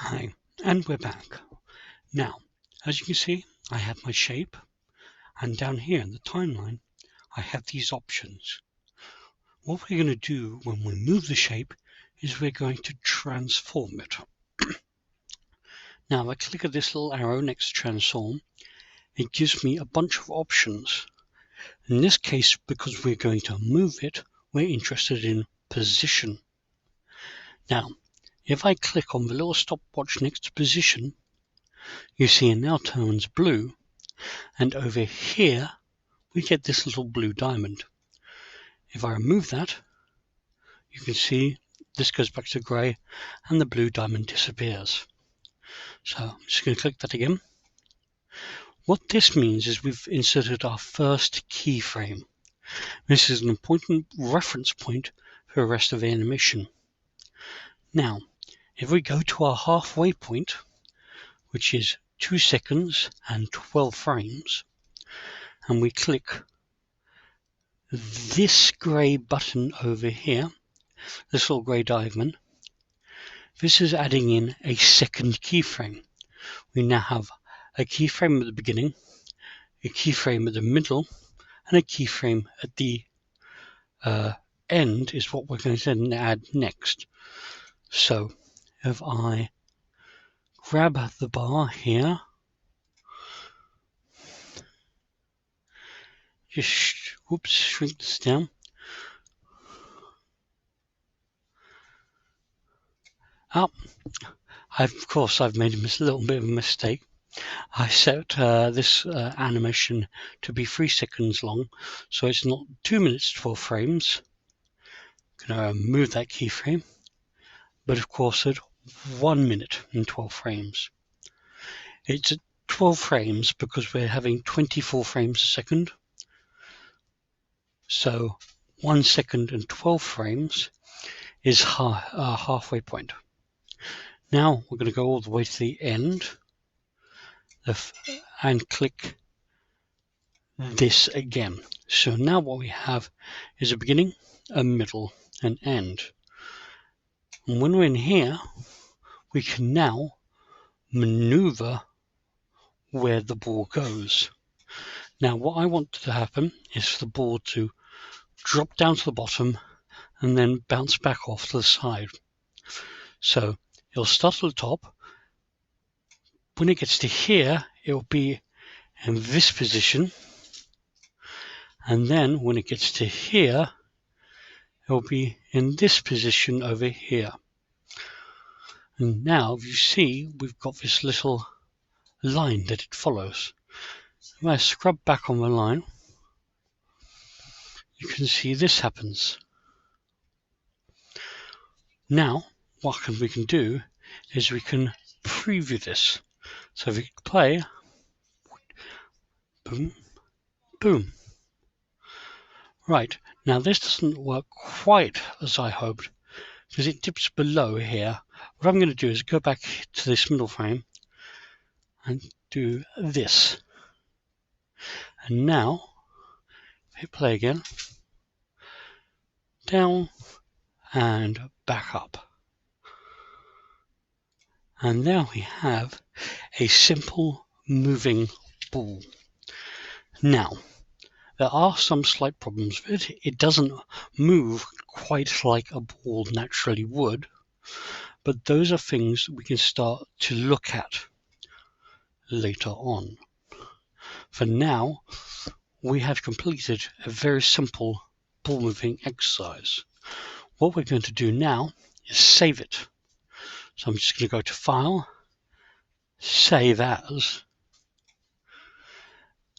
Hi, and we're back. Now, as you can see, I have my shape, and down here in the timeline, I have these options. What we're going to do when we move the shape is we're going to transform it. Now, if I click at this little arrow next to transform, it gives me a bunch of options. In this case, because we're going to move it, we're interested in position. Now, if I click on the little stopwatch next to position, you see it now turns blue, and over here we get this little blue diamond. If I remove that, you can see this goes back to grey and the blue diamond disappears. So I'm just going to click that again. What this means is we've inserted our first keyframe. This is an important reference point for the rest of the animation. Now, if we go to our halfway point, which is 2 seconds and 12 frames, and we click this grey button over here, this little grey diamond, this is adding in a second keyframe. We now have a keyframe at the beginning, a keyframe at the middle, and a keyframe at the end is what we're going to add next. So if I grab the bar here, just shrink this down. Of course I've made a little bit of a mistake. I set this animation to be 3 seconds long, so it's not 2 minutes 12 frames. I'm going to move that keyframe, but of course at 1 minute and 12 frames. It's at 12 frames because we're having 24 frames a second. So 1 second and 12 frames is halfway point. Now we're going to go all the way to the end and click this again. So now what we have is a beginning, a middle, and end. And when we're in here, we can now maneuver where the ball goes. Now what I want to happen is for the ball to drop down to the bottom and then bounce back off to the side. So it'll start at the top. When it gets to here, it'll be in this position, and then when it gets to here, it'll be in this position over here. And now if you see, we've got this little line that it follows. If I scrub back on the line, you can see this happens. Now what we can do is we can preview this. So if we play, boom, boom. Right, now this doesn't work quite as I hoped because it dips below here. What I'm going to do is go back to this middle frame and do this. And now, hit play again, down and back up. And now we have a simple moving ball. Now, there are some slight problems with it. It doesn't move quite like a ball naturally would, but those are things we can start to look at later on. For now, we have completed a very simple ball moving exercise. What we're going to do now is save it. So I'm just going to go to File, Save As,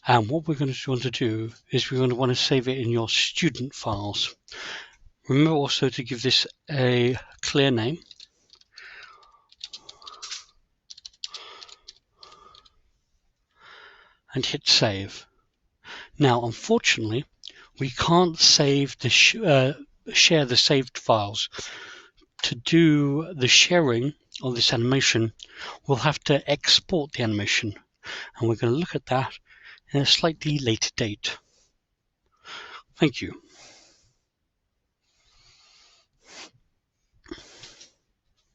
and what we're going to want to do is we're going to want to save it in your student files. Remember also to give this a clear name. And hit save. Now, unfortunately, we can't save the share the saved files. To do the sharing of this animation, we'll have to export the animation, and we're going to look at that in a slightly later date. Thank you.